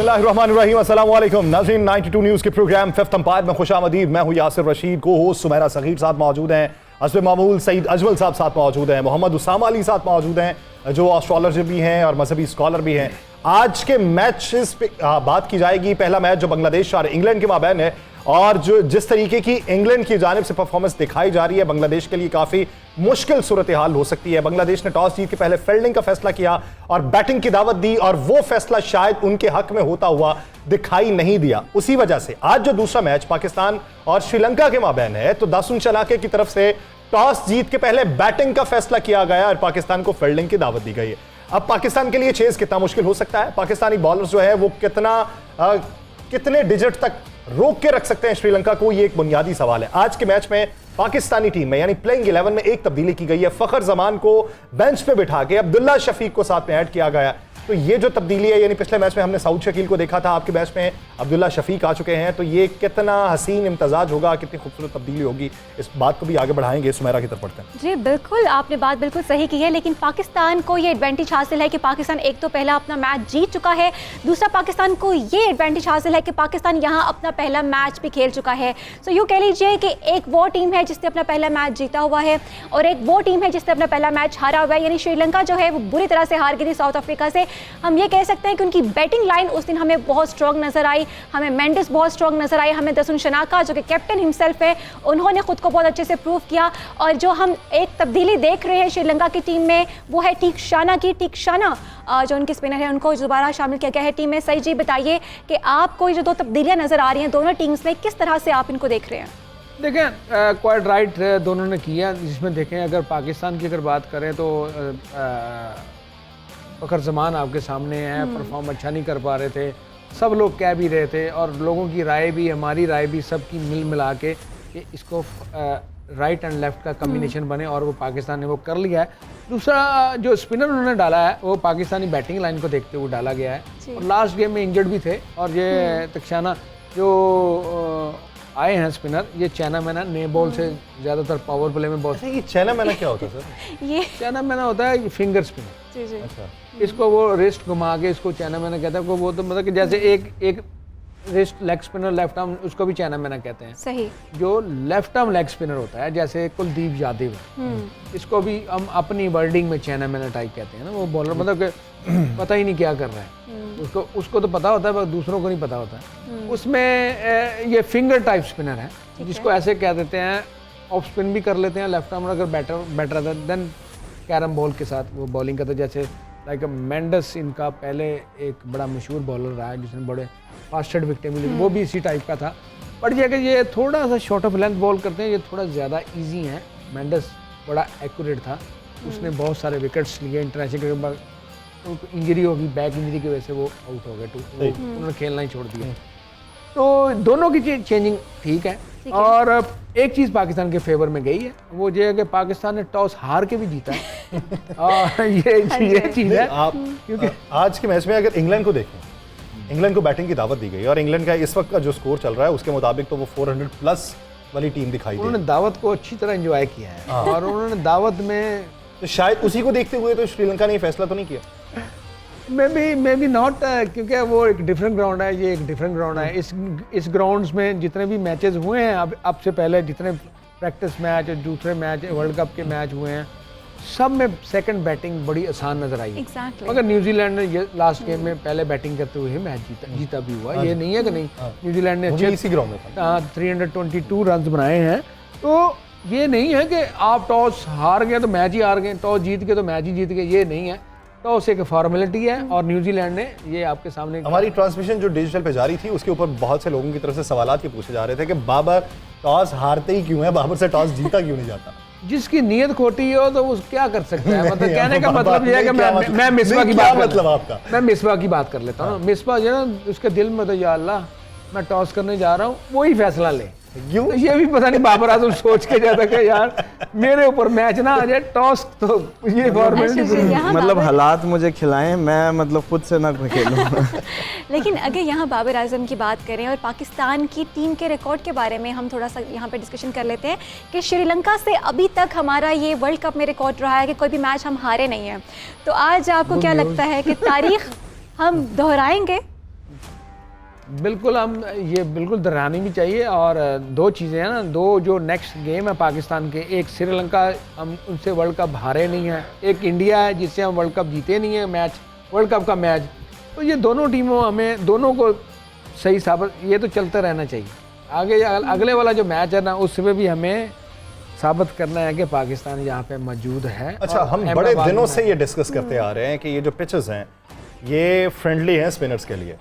बिस्मिल्लाहिर्रहमानिर्रहीम, अस्सलाम वालेकुम नाज़रीन। 92 न्यूज़ के प्रोग्राम फिफ्थ अंपायर में खुशामदीद। मैं हूँ यासिर रशीद, को होस्ट सुमेरा सगीर साथ मौजूद हैं, हस्ब मामूल सईद अजमल साहब साथ मौजूद हैं, मोहम्मद उसामा अली साथ मौजूद हैं जो एस्ट्रोलॉजर भी हैं और मजहबी स्कॉलर भी हैं। आज के मैचेस पे बात की जाएगी। पहला मैच जो बांग्लादेश और इंग्लैंड के माबैन है, और जो जिस तरीके की इंग्लैंड की जानिब से परफॉर्मेंस दिखाई जा रही है, बांग्लादेश के लिए काफ़ी मुश्किल सूरत हाल हो सकती है। बांग्लादेश ने टॉस जीत के पहले फील्डिंग का फैसला किया और बैटिंग की दावत दी, और वो फैसला शायद उनके हक में होता हुआ दिखाई नहीं दिया। उसी वजह से आज जो दूसरा मैच पाकिस्तान और श्रीलंका के माबैन है, तो दासुन शनाके की तरफ से टॉस जीत के पहले बैटिंग का फैसला किया गया और पाकिस्तान को फील्डिंग की दावत दी गई है। अब पाकिस्तान के लिए चेज कितना मुश्किल हो सकता है, पाकिस्तानी बॉलर्स जो है वो कितने डिजिट तक रोक के रख सकते हैं श्रीलंका को, ये एक बुनियादी सवाल है। आज के मैच में पाकिस्तानी टीम में यानी प्लेइंग 11 में एक तब्दीली की गई है। फखर जमान को बेंच पे बिठा के अब्दुल्ला शफीक को साथ में ऐड किया गया। तो ये जो तब्दीली है, यानी पिछले मैच में हमने सऊद शकील को देखा था, आपके मैच में अब्दुल्ला शफीक आ चुके हैं, तो ये कितना हसीन इम्तजाज होगा, कितनी खूबसूरत तब्दीली होगी, इस बात को भी आगे बढ़ाएंगे। सुमेरा की तरफ पढ़ते हैं। जी बिल्कुल, आपने बात बिल्कुल सही की है, लेकिन पाकिस्तान को ये एडवांटेज हासिल है कि पाकिस्तान एक तो पहला अपना मैच जीत चुका है, दूसरा पाकिस्तान को ये एडवांटेज हासिल है कि पाकिस्तान यहाँ अपना पहला मैच भी खेल चुका है। सो यूँ कह लीजिए कि एक वो टीम है जिसने अपना पहला मैच जीता हुआ है और एक वो टीम है जिसने अपना पहला मैच हारा हुआ है। यानी श्रीलंका जो है वो बुरी तरह से हार गई थी साउथ अफ्रीका से। हम ये कह सकते हैं कि उनकी बैटिंग लाइन उस दिन हमें बहुत स्ट्रॉन्ग नजर आई, हमें मेंडिस बहुत स्ट्रॉन्ग नजर आई, हमें दासुन शनाका जो कि कैप्टन हिमसेल्फ है, उन्होंने खुद को बहुत अच्छे से प्रूव किया। और जो हम एक तब्दीली देख रहे हैं श्रीलंका की टीम में, वो है तीक्षाना की। तीक्षाना जो उनके स्पिनर है, उनको दोबारा शामिल किया गया है टीम में। सही जी बताइए कि आपको जो दो तब्दीलियां नजर आ रही हैं दोनों टीम्स में, किस तरह से आप इनको देख रहे हैं? देखें, क्वाइट राइट दोनों ने किया, जिसमें देखें अगर पाकिस्तान की अगर बात करें तो फखर जमान आपके सामने है, परफॉर्म अच्छा नहीं कर पा रहे थे, सब लोग कह भी रहे थे, और लोगों की राय भी, हमारी राय भी, सबकी मिल मिला के कि इसको राइट एंड लेफ्ट का कम्बिनेशन बने, और वो पाकिस्तान ने वो कर लिया है। दूसरा जो स्पिनर उन्होंने डाला है वो पाकिस्तानी बैटिंग लाइन को देखते हुए डाला गया है, और लास्ट गेम में इंजर्ड भी थे। और ये तक्षाना जो आए हैं स्पिनर, ये चैना मैना नए बॉल से ज़्यादातर पावर प्ले में बहुत। ये चैना मैना क्या होता है सर? ये चैना मैना होता है फिंगर स्पिनर। जी जी। अच्छा, इसको वो रिस्ट घुमा के इसको चैना मैना कहता है। वो तो मतलब कि जैसे एक wrist leg spinner left arm, उसको भी चैना मैना कहते हैं। सही। जो लेफ्ट आर्म लेग स्पिनर होता है, जैसे कुलदीप यादव है, इसको भी हम अपनी वर्डिंग में चैना मैना टाइप कहते हैं ना। वो बॉलर मतलब कि पता ही नहीं क्या कर रहा है, उसको तो पता होता है पर दूसरों को नहीं पता होता है। उसमें ये फिंगर टाइप स्पिनर है, जिसको ऐसे कह देते हैं। ऑफ स्पिन भी कर लेते हैं लेफ्ट आर्म अगर बैटर देन कैरम बॉल के साथ वो बॉलिंग करते, जैसे लाइक मेंडिस इनका पहले एक बड़ा मशहूर बॉलर रहा है जिसने बड़े फास्टेड विकेटें मिली, वो भी इसी टाइप का था। बट ये कि ये थोड़ा सा शॉर्ट ऑफ लेंथ बॉल करते हैं, ये थोड़ा ज़्यादा ईजी है। मेंडिस बड़ा एक्यूरेट था, उसने बहुत सारे विकेट्स लिए इंटरनेशनल क्रिकेट में। उनको इंजरी होगी, बैक इंजरी की वजह से वो आउट हो गए, उन्होंने खेलना ही छोड़ दिया। तो दोनों की चेंजिंग ठीक है। और एक चीज़ पाकिस्तान के फेवर में गई है, वो ये है कि पाकिस्तान ने टॉस हार के भी जीता है। और ये चीज़ है, क्योंकि आज के मैच में अगर इंग्लैंड को देखें, इंग्लैंड को बैटिंग की दावत दी गई, और इंग्लैंड का इस वक्त का जो स्कोर चल रहा है उसके मुताबिक तो वो 400 प्लस वाली टीम दिखाई दी। उन्होंने दावत को अच्छी तरह एंजॉय किया है, और उन्होंने दावत में तो शायद उसी को देखते हुए तो श्रीलंका ने फैसला तो नहीं किया। मे बी नॉट, क्योंकि वो एक डिफरेंट ग्राउंड है, ये एक डिफरेंट ग्राउंड है। इस ग्राउंड्स में जितने भी मैचेस हुए हैं अब से पहले, जितने प्रैक्टिस मैच और दूसरे मैच वर्ल्ड कप के मैच हुए हैं, सब में सेकंड बैटिंग बड़ी आसान नजर आई। Exactly. मगर न्यूजीलैंड ने ये लास्ट गेम में पहले बैटिंग करते हुए मैच जीता भी हुआ। ये नहीं है कि नहीं, न्यूजीलैंड ने अच्छे इसी ग्राउंड में 322 रन बनाए हैं। तो ये नहीं है कि आप टॉस हार गए तो मैच ही हार गए, टॉस जीत गए तो मैच ही जीत गए, ये नहीं है। टॉस एक फॉर्मेलिटी है, और न्यूजीलैंड ने ये आपके सामने। हमारी ट्रांसमिशन जो डिजिटल पे जारी थी उसके ऊपर बहुत से लोगों की तरफ से सवालात ये पूछे जा रहे थे कि बाबर टॉस हारते ही क्यों है, बाबर से टॉस जीता क्यों नहीं जाता। जिसकी नीयत खोटी हो तो वो क्या कर सकता है। मतलब कहने का मतलब ये है कि मैं मिसबा की बात, मतलब आपका, मैं मिसबा की बात कर लेता हूँ। मिसबा जो है ना, उसके दिल में तो या अल्लाह मैं टॉस करने जा रहा हूँ, वही फैसला ले। क्यों? तो ये भी पता नहीं बाबर आजम सोच के जाता कि यार मेरे ऊपर मैच ना आ जाए, टॉस तो ये फॉर्मेलिटी, मतलब हालात मुझे खिलाएं, मैं मतलब खुद से ना खेलूं। लेकिन अगर यहाँ बाबर आजम की बात करें और पाकिस्तान की टीम के रिकॉर्ड के बारे में हम थोड़ा सा यहाँ पे डिस्कशन कर लेते हैं कि श्रीलंका से अभी तक हमारा ये वर्ल्ड कप में रिकॉर्ड रहा है कि कोई भी मैच हम हारे नहीं हैं। तो आज आपको क्या लगता है कि तारीख हम दोहराएंगे? बिल्कुल, हम ये बिल्कुल दोहरानी भी चाहिए। और दो चीज़ें हैं ना, दो जो नेक्स्ट गेम है पाकिस्तान के, एक श्रीलंका, हम उनसे वर्ल्ड कप हारे नहीं हैं, एक इंडिया है जिससे हम वर्ल्ड कप जीते नहीं हैं मैच, वर्ल्ड कप का मैच। तो ये दोनों टीमों, हमें दोनों को सही साबित, ये तो चलता रहना चाहिए। आगे अगले वाला जो मैच है ना, उसमें भी हमें साबित करना है कि पाकिस्तान यहाँ पे मौजूद है। अच्छा, हम बड़े दिनों से ये डिस्कस करते आ रहे हैं कि ये जो पिचेस हैं ये फ्रेंडली हैं स्पिनर्स के लिए।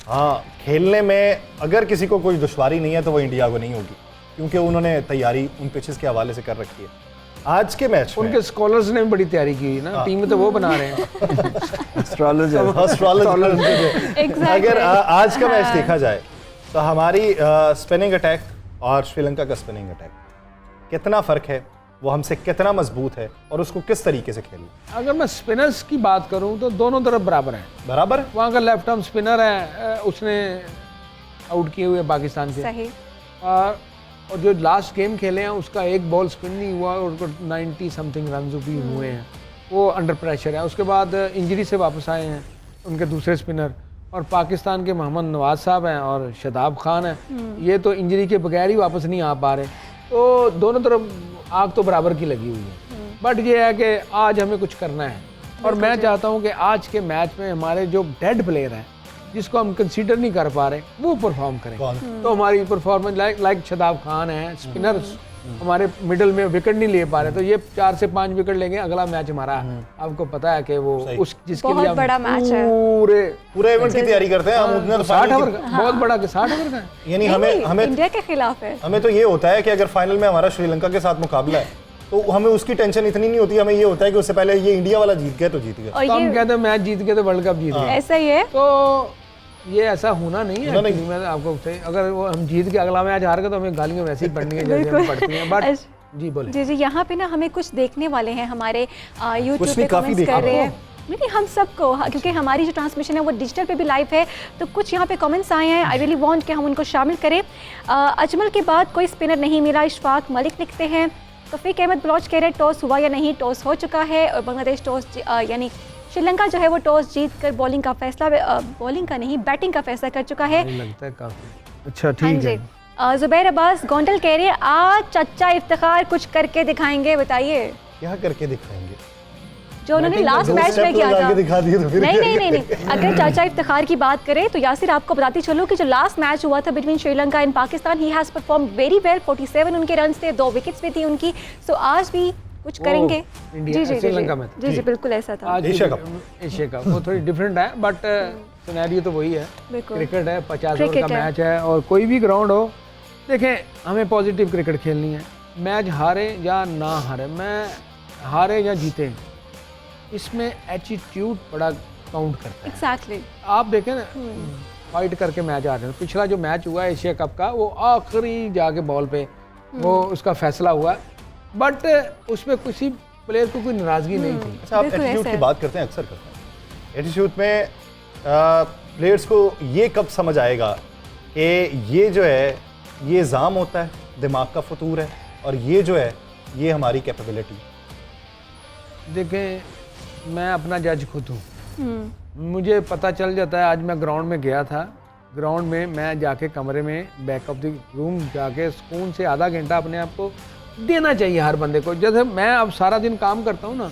हाँ, खेलने में अगर किसी को कोई दुश्वारी नहीं है तो वो इंडिया को नहीं होगी, क्योंकि उन्होंने तैयारी उन पिचेस के हवाले से कर रखी है। आज के मैच में उनके स्कॉलर्स ने भी बड़ी तैयारी की हुई ना, टीम तो वो बना रहे हैं। अगर आज का मैच देखा जाए तो हमारी स्पिनिंग अटैक और श्रीलंका का स्पिनिंग अटैक कितना फ़र्क है, वो हमसे कितना मजबूत है और उसको किस तरीके से खेलना। अगर मैं स्पिनर्स की बात करूं तो दोनों तरफ बराबर हैं। बराबर, वहाँ का लेफ्ट आर्म स्पिनर है, उसने आउट किए हुए पाकिस्तान से। सही। और जो लास्ट गेम खेले हैं उसका एक बॉल स्पिन नहीं हुआ और उनको 90 समथिंग रन भी हुए हैं। वो अंडर प्रेशर है। उसके बाद इंजरी से वापस आए हैं उनके दूसरे स्पिनर, और पाकिस्तान के मोहम्मद नवाज साहब हैं और शादाब खान हैं, ये तो इंजरी के बगैर ही वापस नहीं आ पा रहे। तो दोनों तरफ आग तो बराबर की लगी हुई है। बट ये है कि आज हमें कुछ करना है, और मैं चाहता हूँ कि आज के मैच में हमारे जो डेड प्लेयर हैं, जिसको हम कंसीडर नहीं कर पा रहे, वो परफॉर्म करें। तो हमारी परफॉर्मेंस लाइक शादाब खान है, स्पिनर्स हमारे मिडल में विकेट नहीं ले पा रहे, तो ये 4 से 5 विकेट लेंगे, अगला मैच हमारा आपको पता है कि वो उस जिसके लिए हम बड़ा मैच है, पूरे इवेंट की तैयारी करते हैं हम। उतना 60 ओवर का, बहुत बड़ा कि 60 ओवर का है। यानी हमें इंडिया के खिलाफ है। हमें तो ये होता है कि अगर फाइनल में हमारा श्रीलंका के साथ मुकाबला है तो हमें उसकी टेंशन इतनी नहीं होती। हमें ये होता है कि उससे पहले ये इंडिया वाला जीत गया तो जीत गया, तो हम कहते हैं मैच जीत गए तो वर्ल्ड कप जीत गए। ऐसा ही है। तो ये ऐसा होना नहीं है। मैं आपको अगर वो हम जीत के अगला मैच हार गए तो हमें गालियां वैसे ही पड़नी है जैसे हमें पड़ती हैं। बट जी बोले जी, यहाँ पे ना हमें कुछ देखने वाले हैं, हमारे यूट्यूब पे काफी कमेंट्स कर रहे हैं। नहीं, हम सबको, क्योंकि हमारी जो ट्रांसमिशन है वो डिजिटल पे भी लाइव है, तो कुछ यहाँ पे कमेंट्स आए हैं। आई रियली वांट कि हम उनको शामिल करें। अजमल के बाद कोई स्पिनर नहीं मिला, इशफाक मलिक लिखते हैं। तौफीक अहमद बलोच कह रहे हैं टॉस हुआ या नहीं, टॉस हो चुका है और बांग्लादेश टॉस यानी श्रीलंका जो है वो टॉस जीत कर बॉलिंग का फैसला, बॉलिंग का नहीं बैटिंग का फैसला कर चुका है। लगता है काफी अच्छा, ठीक है। जुबैर अब्बास गोंडल कह रहे हैं आज चचा इफ्तिखार कुछ करके दिखाएंगे। बताइए क्या करके दिखाएंगे जो उन्होंने लास्ट मैच में किया था। दिखा दिए तो फिर नहीं। अगर चाचा इफ्तिखार की बात करें तो यासिर आपको बताती चलो कि जो लास्ट मैच हुआ था between Sri Lanka and Pakistan, he has perform very well. 47 उनके रन थे, 2 विकेट्स भी थी उनकी। सो आज भी कुछ करेंगे। जी श्रीलंका में जी बिल्कुल ऐसा था। एशिया कप वो थोड़ी डिफरेंट है, बट सिनेरियो तो वही है। क्रिकेट है, 50 ओवर का मैच है, और कोई भी ग्राउंड हो, देखें हमें पॉजिटिव क्रिकेट खेलनी है। मैच हारे या ना हारे, मैं हारे या जीते, इसमें एटीट्यूड बड़ा काउंट करता है। एग्जैक्टली। आप देखें ना, फाइट करके मैच आ रहे हैं। पिछला जो मैच हुआ एशिया कप का, वो आखिरी जाके बॉल पे वो उसका फैसला हुआ, बट उसमें किसी प्लेयर को कोई नाराजगी नहीं थी। अच्छा, आप एटीट्यूड की बात करते हैं, अक्सर करते हैं। एटीट्यूड में प्लेयर्स को ये कब समझ आएगा कि ये जो है ये जाम होता है, दिमाग का फतूर है, और ये जो है ये हमारी कैपेबिलिटी। देखें मैं अपना जज खुद हूँ, मुझे पता चल जाता है। आज मैं ग्राउंड में गया था, ग्राउंड में मैं जाके कमरे में बैक ऑफ द रूम जाके सुकून से आधा घंटा अपने आप को देना चाहिए हर बंदे को। जैसे मैं अब सारा दिन काम करता हूँ ना,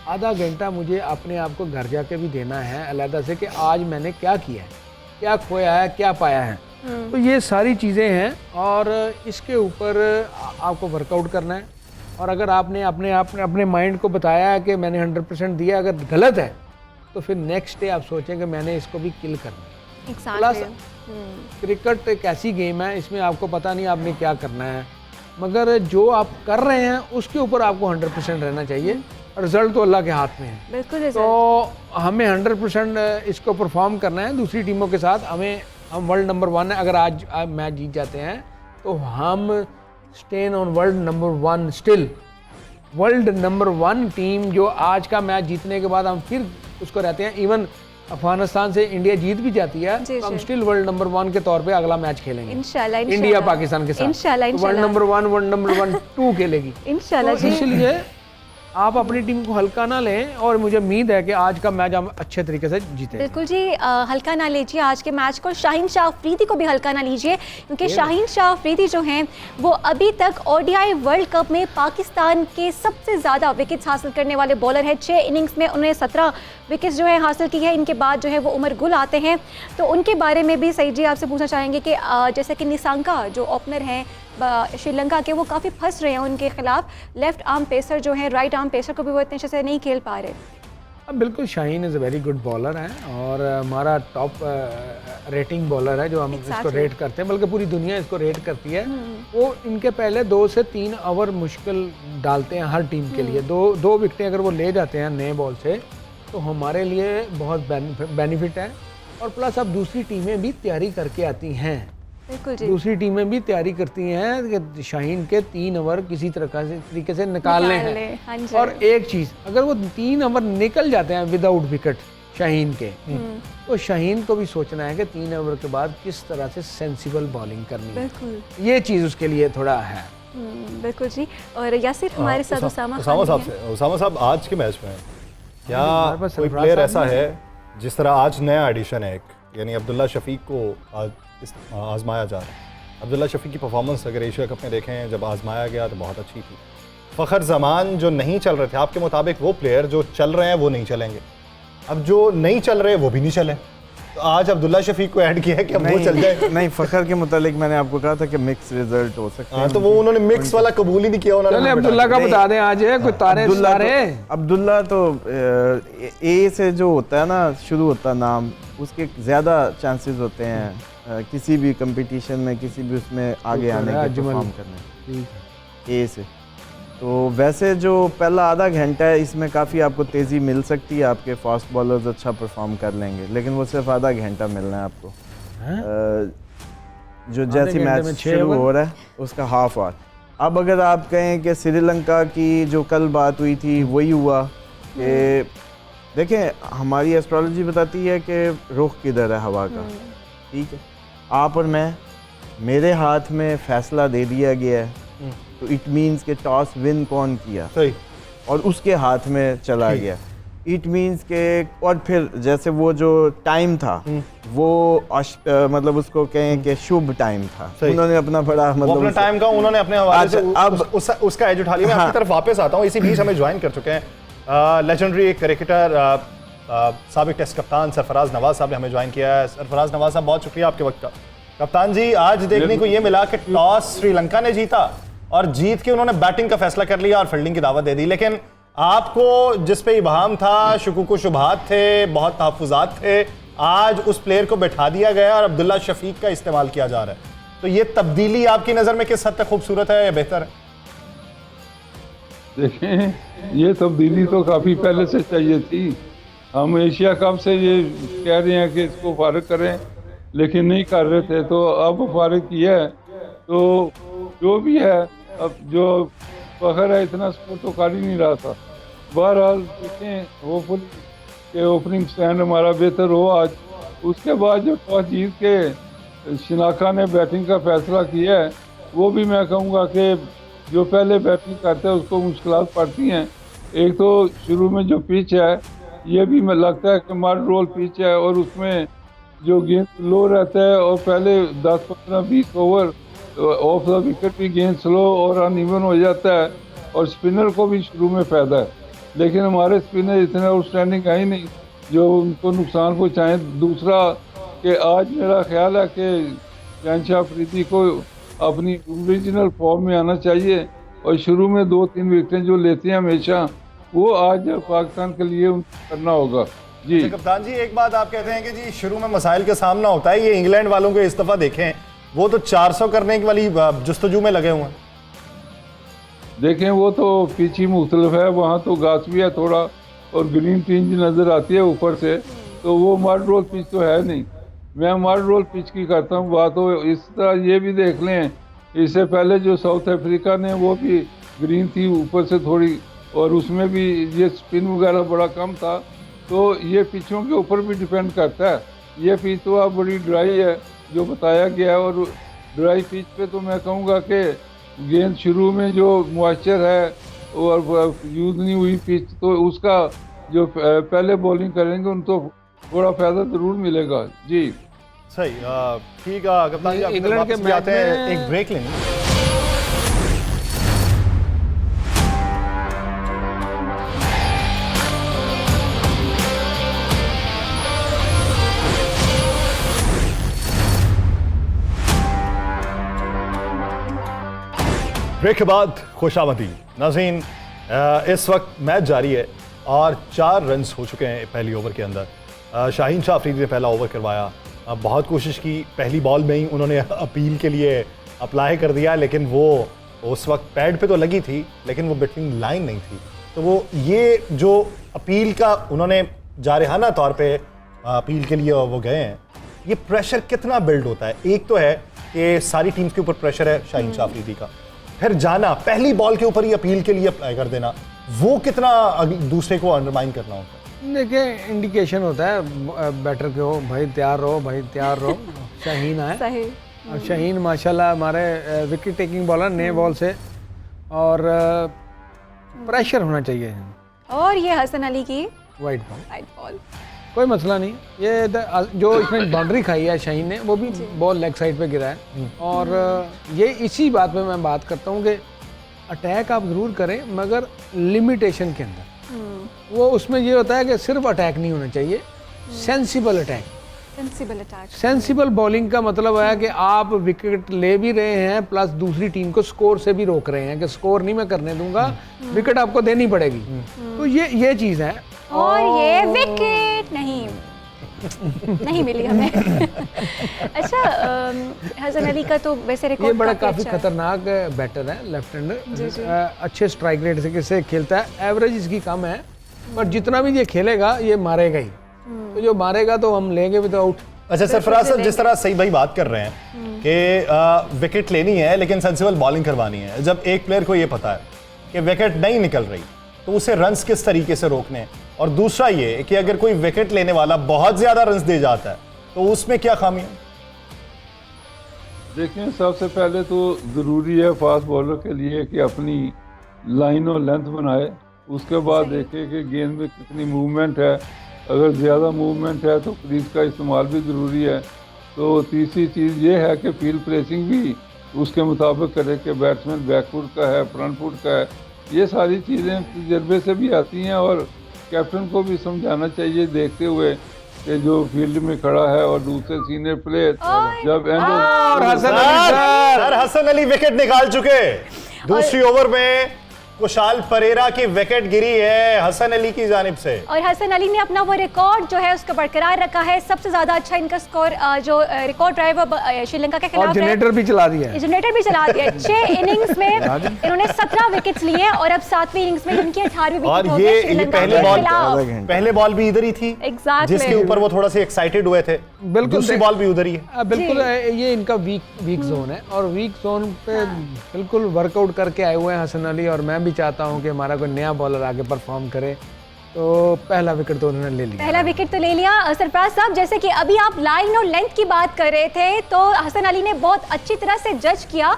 आधा घंटा मुझे अपने आप को घर जाके भी देना है अलहदा से कि आज मैंने क्या किया है, क्या खोया है, क्या पाया है। तो ये सारी चीज़ें हैं, और इसके ऊपर आपको वर्कआउट करना है। और अगर आपने अपने माइंड को बताया है कि मैंने 100% दिया, अगर गलत है तो फिर नेक्स्ट डे आप सोचें कि मैंने इसको भी किल करना है। प्लस क्रिकेट एक ऐसी गेम है, इसमें आपको पता नहीं आपने क्या करना है, मगर जो आप कर रहे हैं उसके ऊपर आपको 100% रहना चाहिए। रिजल्ट तो अल्लाह के हाथ में है। बिल्कुल। तो हमें 100% इसको परफॉर्म करना है दूसरी टीमों के साथ। हम वर्ल्ड नंबर 1 है, अगर आज मैच जीत जाते हैं तो हम stand on world number 1 still. World number 1 team जो आज का मैच जीतने के बाद हम फिर उसको रहते हैं। इवन अफगानिस्तान से इंडिया जीत भी जाती है तो हम स्टिल वर्ल्ड नंबर 1 के तौर पे अगला मैच खेलेंगे इंशाल्लाह। इंडिया पाकिस्तान के साथ वर्ल्ड नंबर 1 वर्ल्ड नंबर 1 2 खेलेगी इंशाल्लाह। तो इसलिए आप अपनी टीम को हल्का ना लें और मुझे उम्मीद है कि आज का मैच हम अच्छे तरीके से जीते। बिल्कुल जी, हल्का ना लीजिए आज के मैच को। शाहीन शाह अफरीदी को भी हल्का ना लीजिए, क्योंकि शाहीन शाह अफरीदी जो हैं वो अभी तक ओडीआई वर्ल्ड कप में पाकिस्तान के सबसे ज़्यादा विकेट्स हासिल करने वाले बॉलर हैं। 6 इनिंग्स में उन्होंने 17 विकेट्स जो है हासिल की है। इनके बाद जो है वो उमर गुल आते हैं, तो उनके बारे में भी सईद जी आपसे पूछना चाहेंगे कि जैसे कि निसांका जो ओपनर हैं श्रीलंका के, वो काफ़ी फंस रहे हैं उनके खिलाफ। लेफ्ट आर्म पेसर जो है, राइट आर्म पेसर को भी वो इतने अच्छे से नहीं खेल पा रहे। अब बिल्कुल Shaheen is a very good bowler है और हमारा टॉप रेटिंग बॉलर है जो हम इसको रेट करते हैं, बल्कि पूरी दुनिया इसको रेट करती है। वो इनके पहले 2 से 3 ओवर मुश्किल डालते हैं हर टीम के लिए। दो विकेटें अगर वो ले जाते हैं नए बॉल से तो हमारे लिए बहुत बेनिफिट है। और प्लस अब दूसरी टीमें भी तैयारी करके आती हैं, दूसरी टीमें भी तैयारी करती हैं कि शाहीन के 3 ओवर किसी तरीके से निकालने हैं। हाँ जी। और एक चीज़, अगर वो 3 ओवर निकल जाते हैं विदाउट विकेट शाहीन के, तो शाहीन को भी सोचना है कि 3 ओवर के बाद किस तरह से सेंसिबल बॉलिंग करनी है। ये चीज़ उसके लिए थोड़ा है। बिल्कुल जी। और यासिर हमारे साथ उसामा साहब, आज के मैच में क्या कोई प्लेयर ऐसा है जिस तरह आज नया एडिशन है एक, यानी अब्दुल्ला शफीक को आज आजमाया जा रहा है। अब्दुल्ला शफीक की परफॉर्मेंस अगर एशिया कप में देखें जब आजमाया गया तो बहुत अच्छी थी। फ़खर जमान जो नहीं चल रहे थे, आपके मुताबिक वो प्लेयर जो चल रहे हैं वो नहीं चलेंगे, अब जो नहीं चल रहे वो भी नहीं चले, तो आज अब्दुल्ला शफीक को ऐड किया है कि अब वो चल जाए। नहीं, फ़खर के मुतालिक मैंने आपको कहा था कि मिक्स रिजल्ट हो सकते हैं। तो वो उन्होंने मिक्स वाला कबूल ही नहीं किया। उन्होंने अब्दुल्ला का बता दें आज है कोई तारे अब्दुल्ला तो ए से जो होता है ना, शुरू होता है नाम, उसके ज़्यादा चांसेस होते हैं किसी भी कंपटीशन में, किसी भी उसमें आगे आने के, परफॉर्म करने ए से। तो वैसे जो पहला आधा घंटा है इसमें काफ़ी आपको तेज़ी मिल सकती है, आपके फास्ट बॉलर्स अच्छा परफॉर्म कर लेंगे, लेकिन वो सिर्फ आधा घंटा मिलना है आपको। जो जैसी मैच शुरू हो रहा है उसका हाफ आवर। अब अगर आप कहें कि श्रीलंका की जो कल बात हुई थी वही हुआ कि देखें, हमारी एस्ट्रोलॉजी बताती है कि रुख किधर है हवा का, ठीक है। आप और मैं, मेरे हाथ में फैसला दे दिया गया है, तो इट मीन्स के टॉस विन कौन किया, सही, और उसके हाथ में चला गया। इट मीन्स के, और फिर जैसे वो जो टाइम था वो मतलब उसको कहें कि शुभ टाइम था, उन्होंने अपना बड़ा मतलब अपना टाइम का उन्होंने अपने हवाले से अब उसका एज उठा लिया। मैं आपकी तरफ वापस आता हूँ। इसी बीच हमें ज्वाइन कर चुके हैं लेजेंडरी क्रिकेटर साबिक टेस्ट कप्तान सरफराज नवाज साहब ने हमें ज्वाइन किया है। सरफराज नवाज साहब, बहुत शुक्रिया आपके वक्त का। कप्तान जी, आज देखने को ये मिला कि टॉस श्रीलंका ने जीता और जीत के उन्होंने बैटिंग का फैसला कर लिया और फील्डिंग की दावत दे दी, लेकिन आपको जिस पे इबाहम था, शुकूक शुबहात थे, बहुत तहफ़्फ़ुज़ात थे, आज उस प्लेयर को बैठा दिया गया और अब्दुल्ला शफीक का इस्तेमाल किया जा रहा है। तो ये तब्दीली आपकी नज़र में किस हद तक खूबसूरत है या बेहतर है? देखें, ये तब्दीली तो काफ़ी पहले से चाहिए थी। हम एशिया कप से ये कह रहे हैं कि इसको फारिग करें, लेकिन नहीं कर रहे थे, तो अब फारिग किया है। तो जो भी है, अब जो फ़खर है इतना स्कोर तो कर ही नहीं रहा था। बहरहाल देखें, होपफुली कि ओपनिंग स्टैंड हमारा बेहतर हो आज। उसके बाद जो टॉस जीत के शनाका ने बैटिंग का फैसला किया है, वो भी मैं कहूँगा कि जो पहले बैटिंग करते हैं उसको मुश्किलात पड़ती हैं। एक तो शुरू में जो पिच है, ये भी मैं लगता है कि मड रोल पिच है और उसमें जो गेंद लो रहता है और पहले 10, 15, 20 ओवर ऑफ द विकेट भी गेंद स्लो और अनइवन हो जाता है और स्पिनर को भी शुरू में फ़ायदा है। लेकिन हमारे स्पिनर इतने आउटस्टैंडिंग है ही नहीं जो उनको नुकसान पहुँचाएँ। दूसरा कि आज मेरा ख्याल है कि शाहीन अफरीदी को अपनी ओरिजिनल फॉर्म में आना चाहिए और शुरू में 2-3 विकेटें जो लेते हैं हमेशा, वो आज पाकिस्तान के लिए करना होगा। जी कप्तान जी, एक बात आप कहते हैं कि जी शुरू में मसाइल का सामना होता है। ये इंग्लैंड वालों को इस दफ़ा देखें, वो तो 400 करने की वाली जुस्तजू में लगे हुए हैं। देखें, वो तो पिच ही मुख्तलिफ है, वहाँ तो घास भी है थोड़ा और ग्रीन टिंज नज़र आती है ऊपर से, तो वो मड रोल पिच तो है नहीं। मैं मड रोल पिच की करता हूँ बात। तो इस तरह ये भी देख लें, इससे पहले जो साउथ अफ्रीका ने वो भी ग्रीन थी ऊपर से थोड़ी, और उसमें भी ये स्पिन वगैरह बड़ा कम था। तो ये पिचों के ऊपर भी डिपेंड करता है। ये पिच तो अब बड़ी ड्राई है जो बताया गया है, और ड्राई पिच पे तो मैं कहूँगा कि गेंद शुरू में जो मॉइस्चर है और यूज़ नहीं हुई पिच, तो उसका जो पहले बॉलिंग करेंगे उनको थोड़ा फायदा ज़रूर मिलेगा। जी सही, ठीक है कप्तान जी, इंग्लैंड वापस के भी आते हैं, मैच में- एक ब्रेक लेंगे। ब्रेक के बाद खुशामदीद नाज़रीन, इस वक्त मैच जारी है और 4 रन्स हो चुके हैं पहली ओवर के अंदर। शाहीन शाह अफरीदी ने पहला ओवर करवाया, बहुत कोशिश की, पहली बॉल में ही उन्होंने अपील के लिए अप्लाई कर दिया, लेकिन वो उस वक्त पैड पे तो लगी थी लेकिन वो बिटवीन लाइन नहीं थी। तो वो ये जो अपील का उन्होंने जारहाना तौर पे अपील के लिए वो गए हैं, ये प्रेशर कितना बिल्ड होता है। एक तो है कि सारी टीम्स के ऊपर प्रेशर है शाहीन शाह अफरीदी का, फिर जाना पहली बॉल के ऊपर ही अपील के लिए अप्लाई कर देना, वो कितना दूसरे को अंडरमाइन करना होता है। देखिए इंडिकेशन होता है बैटर के हो, भाई तैयार रहो, भाई तैयार रहो। शाहीन आए सही। और शाहीन माशाल्लाह हमारे विकेट टेकिंग बॉलर नए बॉल से, और प्रेशर होना चाहिए। और ये हसन अली की वाइट बॉल राइट बॉल, कोई मसला नहीं, ये जो इसने बाउंड्री खाई है शाहीन ने, वो भी बॉल लेग साइड पे गिरा है। और ये इसी बात पे मैं बात करता हूँ कि अटैक आप ज़रूर करें मगर लिमिटेशन के अंदर। वो उसमें ये होता है कि सिर्फ अटैक नहीं होना चाहिए, sensible attack. Sensible attack, sensible bowling का मतलब है कि आप विकेट ले भी रहे हैं प्लस दूसरी टीम को स्कोर से भी रोक रहे हैं कि स्कोर नहीं मैं करने दूंगा, विकेट आपको देनी पड़ेगी। तो ये चीज़ है। और ये विकेट नहीं मिली हमें। अच्छा, हसन अली का तो वैसे ये रिकॉर्ड बड़ा काफ़ी खतरनाक बैटर है, लेफ्ट हैंडर, अच्छे स्ट्राइक रेट से खेलता है, एवरेज इसकी कम है, पर जितना भी ये खेलेगा ये मारेगा ही। तो जो मारेगा तो हम लेंगे भी तो आउट। अच्छा सरफराज साहब, जिस तरह सही भाई बात कर रहे हैं कि विकेट लेनी है लेकिन सेंसिबल बॉलिंग करवानी है, जब एक प्लेयर को ये पता है कि विकेट नहीं निकल रही तो उसे रन्स किस तरीके से रोकने हैं, और दूसरा ये कि अगर कोई विकेट लेने वाला बहुत ज्यादा रन्स दे जाता है तो उसमें क्या खामी है? देखें, सबसे पहले तो ज़रूरी है फास्ट बॉलर के लिए कि अपनी लाइन और लेंथ बनाए, उसके बाद देखें कि गेंद में कितनी मूवमेंट है, अगर ज़्यादा मूवमेंट है तो क्रीज का इस्तेमाल भी ज़रूरी है। तो तीसरी चीज़ ये है कि फील्ड प्लेसिंग भी उसके मुताबिक करे कि बैट्समैन बैक फुट का है, फ्रंट फुट का है। ये सारी चीज़ें तजर्बे से भी आती हैं और कैप्टन को भी समझाना चाहिए देखते हुए कि जो फील्ड में खड़ा है और दूसरे सीनियर प्लेयर जब एंड और हसन हसन अली विकेट निकाल चुके। दूसरी ओवर में कुशाल परेरा की विकेट गिरी है हसन अली की जानिब से, और हसन अली ने अपना वो रिकॉर्ड जो है उसको बरकरार रखा है। सबसे ज्यादा अच्छा इनका स्कोर जो रिकॉर्ड रहा है वो श्रीलंका के खिलाफ और जनरेटर भी चला दिया है। जनरेटर भी चला दिया। 6 इनिंग्स में इन्होंने 17 विकेट्स लिए और अब 7वीं इनिंग्स में इनकी 18वीं विकेट और हो ये गई श्रीलंका के खिलाफ। पहले बॉल भी इधर ही थी Exactly. जिसके ऊपर वो थोड़ा सा एक्साइटेड हुए थे, बिल्कुल दूसरी बॉल भी उधर ही है। बिल्कुल ये इनका वीक जोन है और वीक जोन पे बिल्कुल वर्कआउट करके आए हुए हैं हसन अली, और मैं भी चाहता हूं कि हमारा कोई नया बॉलर आगे परफॉर्म करे। तो पहला विकेट तो उन्होंने ले लिया, पहला विकेट तो ले लिया। सरफराज साहब, जैसे कि अभी आप लाइन और लेंथ की बात कर रहे थे तो हसन अली ने बहुत अच्छी तरह से जज किया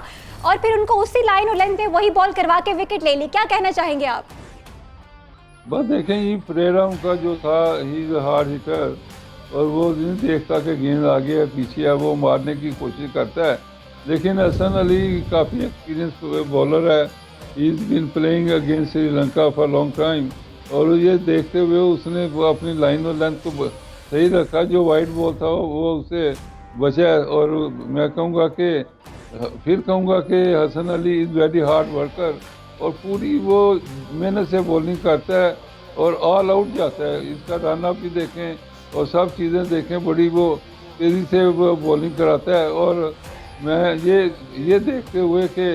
और फिर उनको उसी लाइन और लेंथ पे वही बॉल करवा के विकेट ले ली। क्या कहना चाहेंगे आप? बस देखें, ये परेरा उनका जो था, ही इज हार्ड हिटर, और वो नहीं देखता कि गेंद आगे है पीछे है, वो मारने की कोशिश करता है। लेकिन हसन अली काफ़ी एक्सपीरियंस बॉलर है, he is been playing against Sri Lanka for long time, और ये देखते हुए उसने वो अपनी लाइन और लेंथ को सही रखा। जो वाइट बॉल था वो उसे बचा, और मैं कहूँगा कि Hasan Ali is very hard worker और पूरी वो मेहनत से बॉलिंग करता है और ऑल आउट जाता है। इसका रन अप भी देखें और सब चीज़ें देखें, बड़ी वो तेज़ी से वो बॉलिंग कराता है। और मैं ये देखते हुए कि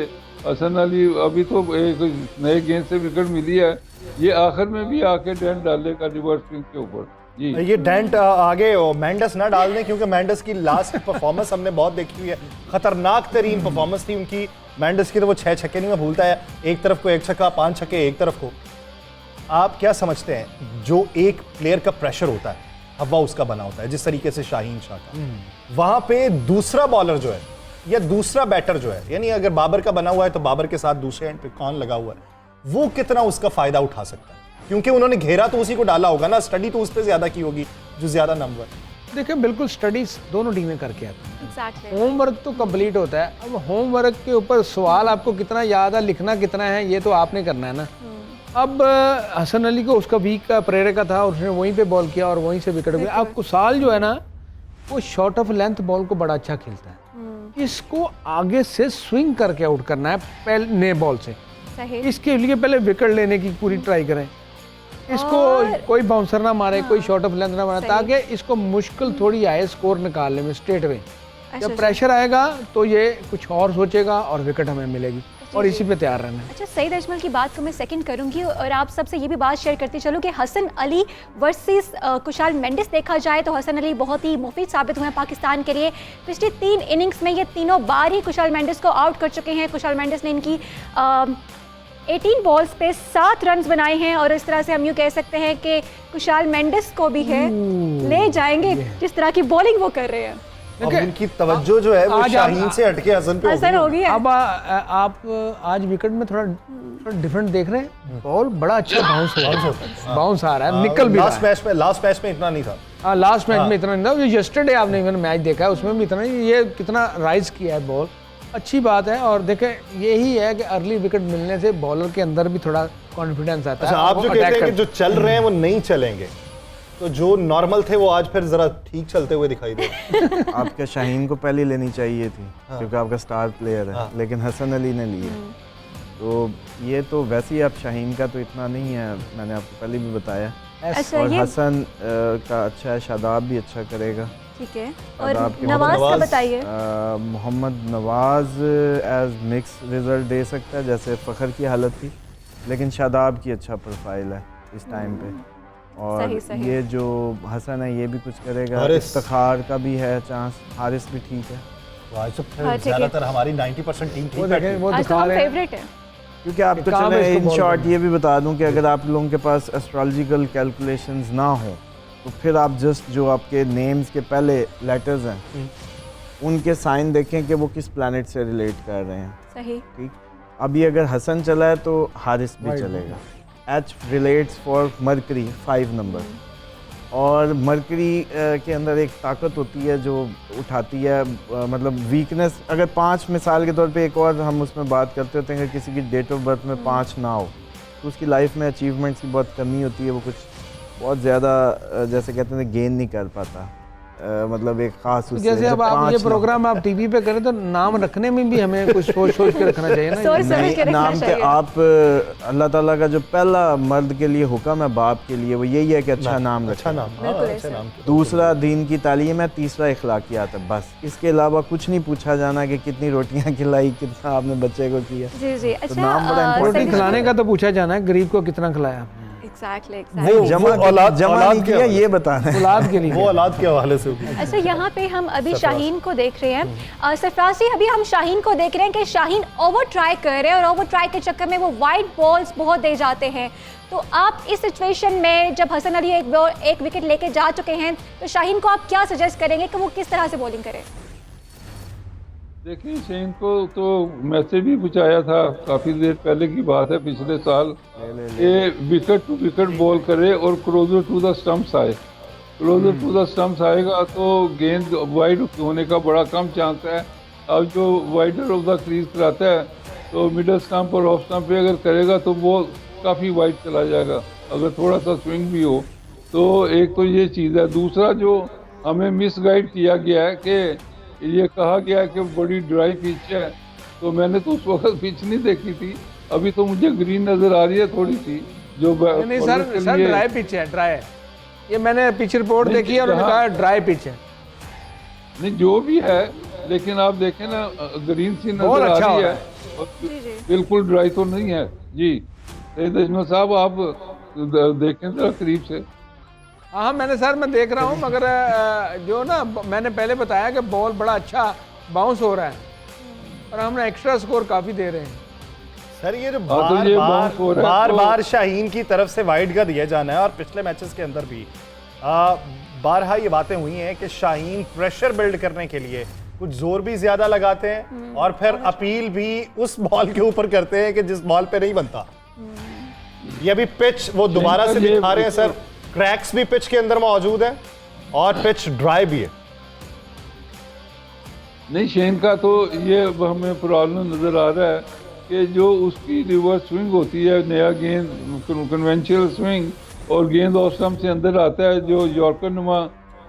हसन अली अभी तो एक नए गेंद से विकेट मिली है, ये आखिर में भी आके डेंट डालेगा रिवर्स स्विंग के ऊपर। जी, ये डेंट आगे मेंडस ना डाल दें, क्योंकि मेंडस की लास्ट परफॉर्मेंस हमने बहुत देखी हुई है, खतरनाक तरीन परफॉर्मेंस थी उनकी मेंडस की। तो वो 6 छक्के नहीं मैं भूलता है, एक तरफ को 1 छक्का, 5 छक्के एक तरफ को। आप क्या समझते हैं जो एक प्लेयर का प्रेशर होता है, हवा उसका बना होता है, जिस तरीके से शाहीन शाह का, वहां पे दूसरा बॉलर जो है या दूसरा बैटर जो है, यानी अगर बाबर का बना हुआ है तो बाबर के साथ दूसरे एंड पे कौन लगा हुआ है, वो कितना उसका फायदा उठा सकता है, क्योंकि उन्होंने घेरा तो उसी को डाला होगा ना, स्टडी तो उस पर ज्यादा की होगी जो ज्यादा नंबर। देखिए बिल्कुल स्टडीज दोनों टीमें करके आती हैं, एग्जैक्टली। होमवर्क तो कंप्लीट होता है। अब होमवर्क के ऊपर सवाल आपको कितना याद है, लिखना कितना है, ये तो आपने करना है ना। अब हसन अली को उसका वीक का प्रेरक था और उसने वहीं पे बॉल किया और वहीं से विकेट गया। अब कुसाल जो है ना वो शॉर्ट ऑफ लेंथ बॉल को बड़ा अच्छा खेलता है, इसको आगे से स्विंग करके आउट करना है पहले बॉल से। सही। इसके लिए पहले विकेट लेने की पूरी ट्राई करें, इसको कोई बाउंसर ना मारे, कोई शॉर्ट ऑफ लेंथ ना मारे, ताकि इसको मुश्किल थोड़ी आए स्कोर निकालने में स्ट्रेट वे। जब प्रेशर आएगा तो ये कुछ और सोचेगा और विकेट हमें मिलेगी, और इसी पे तैयार रहना है। अच्छा, सईद अजमल की बात को मैं सेकंड करूंगी और आप सबसे ये भी बात शेयर करती चलूँ कि हसन अली वर्सेस कुशाल मेंडिस देखा जाए तो हसन अली बहुत ही मुफीद साबित हुए हैं पाकिस्तान के लिए। पिछली 3 इनिंग्स में ये तीनों बार ही कुशाल मेंडिस को आउट कर चुके हैं। कुशाल मेंडिस ने इनकी 18 बॉल्स पे 7 रन्स बनाए हैं और इस तरह से हम यूँ कह सकते हैं कि कुशाल मेंडिस को भी है ले जाएंगे जिस तरह की बॉलिंग वो कर रहे हैं। अब इनकी तवज्जो जो है वो शाहीन से हटके हसन पे हसन होगी। अब आप आज विकेट में थोड़ा डिफरेंट देख रहे हैं, बॉल बड़ा अच्छा बाउंस आ रहा है, निकल भी रहा है। लास्ट मैच में इतना नहीं था। हाँ, लास्ट मैच में इतना नहीं था। यस्टरडे आपने मैच देखा है, उसमें भी इतना नहीं। ये कितना राइज किया है बॉल, अच्छी बात है। और देखें यही है कि अर्ली विकेट मिलने से बॉलर के अंदर भी थोड़ा कॉन्फिडेंस आता है। आप जो कहते हैं कि जो चल रहे हैं वो नहीं चलेंगे, तो जो नॉर्मल थे वो आज फिर जरा ठीक चलते हुए दिखाई दे रहे। आपके शाहीन को पहले लेनी चाहिए थी क्योंकि आपका स्टार प्लेयर है, लेकिन हसन अली ने ली है। तो ये तो वैसे ही आप शाहीन का तो इतना नहीं है, मैंने आपको पहले भी बताया। अच्छा, और ये हसन का अच्छा है, शादाब भी अच्छा करेगा। ठीक है। शादाब और के नवाज का बताइए। Mohammad Nawaz as mix result दे सकता है, जैसे फ़खर की हालत थी, लेकिन शादाब की अच्छा प्रोफाइल है इस टाइम पे। और सही। ये जो हसन है ये भी कुछ करेगा, इफ्तिखार का भी है चांस, हारिस भी ठीक है। आज तो फिर ज्यादातर हमारी 90% टीम ठीक है। वो आज तो दिखा हम रहे हैं फेवरेट है। क्योंकि आप तो चले इन शॉर्ट ये भी बता दूं कि अगर आप लोगों के पास एस्ट्रोलॉजिकल कैलकुलेशंस ना हो तो फिर आप जस्ट जो आपके नेम्स के पहले लेटर्स हैं उनके साइन देखें कि वो किस प्लैनेट से रिलेट कर रहे हैं। सही। ठीक, अभी अगर हसन चला है तो हारिस भी चलेगा। H relates for mercury 5 number, और मरकरी के अंदर एक ताकत होती है जो उठाती है, मतलब वीकनेस। अगर 5 मिसाल के तौर पे एक और हम उसमें बात करते होते हैं, अगर किसी की डेट ऑफ बर्थ में 5 ना हो तो उसकी लाइफ में अचीवमेंट्स की बहुत कमी होती है, वो कुछ बहुत ज़्यादा जैसे कहते हैं गेन नहीं कर पाता, मतलब एक खास उससे। जैसे अब आप ये प्रोग्राम आप टीवी पे करें तो नाम रखने में भी हमें कुछ सोच के रखना चाहिए ना। नाम के आप अल्लाह ताला का जो पहला मर्द के लिए हुक्म है बाप के लिए वो यही है कि अच्छा नाम रखें। अच्छा नाम। दूसरा दीन की तालीम है, तीसरा इखलाकियात है, बस इसके अलावा कुछ नहीं पूछा जाना कि कितनी रोटियां खिलाई, कितना आपने बच्चे को किया। जी जी। तो अच्छा, नाम बड़ा रोटी खिलाने का तो पूछा जाना है, गरीब को कितना खिलाया एग्जैक्टली। जमा नहीं किया ये बताना है, औलाद के लिए। वो औलाद के हवाले से होगी। अच्छा, यहाँ पे हम अभी शाहीन को देख रहे हैं। सरफराज जी, अभी हम शाहीन को देख रहे हैं कि शाहीन ओवर ट्राई कर रहे हैं और ओवर ट्राई के चक्कर में वो वाइड बॉल्स बहुत दे जाते हैं। तो आप इस सिचुएशन में जब हसन अली एक विकेट लेके जा चुके हैं तो शाहीन को आप क्या सजेस्ट करेंगे कि वो किस तरह से बॉलिंग करें? देखिए, शाहीन को तो मैसेज भी पहुंचाया था, काफ़ी देर पहले की बात है, पिछले साल, ये विकेट टू विकेट बॉल करे और क्लोजर टू द स्टंप्स आए। क्लोजर टू द स्टंप्स आएगा तो गेंद वाइड होने का बड़ा कम चांस है। अब जो वाइडर ऑफ द क्रीज कराता है तो मिडल स्टंप और ऑफ स्टंप पे अगर करेगा तो वो काफ़ी वाइड चला जाएगा, अगर थोड़ा सा स्विंग भी हो तो। एक तो ये चीज़ है। दूसरा जो हमें मिस गाइड किया गया है कि ये कहा गया है कि बड़ी ड्राई पिच है, तो मैंने तो उस वक्त पिच नहीं देखी थी, अभी तो मुझे ग्रीन नज़र आ रही है थोड़ी सी जो नहीं सर ड्राई पिच है, ड्राई है ये। मैंने पिच रिपोर्ट देखी है और उन्होंने कहा ड्राई पिच है। नहीं जो भी है, लेकिन आप देखें ना ग्रीन सी नजर आ रही है, बिल्कुल ड्राई तो नहीं है जी। सईद अजमल साहब आप देखें जरा करीब से। हाँ मैं देख रहा हूँ, मगर जो ना मैंने पहले बताया कि बॉल बड़ा अच्छा बाउंस हो रहा है और हमने एक्स्ट्रा स्कोर काफ़ी दे रहे हैं। सर ये जो बार शाहीन की तरफ से वाइड का दिया जाना है, और पिछले मैचेस के अंदर भी बारहा ये बातें हुई हैं कि शाहीन प्रेशर बिल्ड करने के लिए कुछ जोर भी ज्यादा लगाते हैं और फिर अपील भी उस बॉल के ऊपर करते हैं कि जिस बॉल पे नहीं बनता। ये अभी पिच वो दोबारा से ये- दिखा रहे हैं सर, क्रैक्स भी पिच के अंदर मौजूद है और पिच ड्राई भी है। नहीं, शेन का तो ये हमें प्रॉब्लम नज़र आ रहा है कि जो उसकी रिवर्स स्विंग होती है, नया गेंद कन्वेंशनल स्विंग, और गेंद ऑफ स्टंप से अंदर आता है, जो यॉर्कर नुमा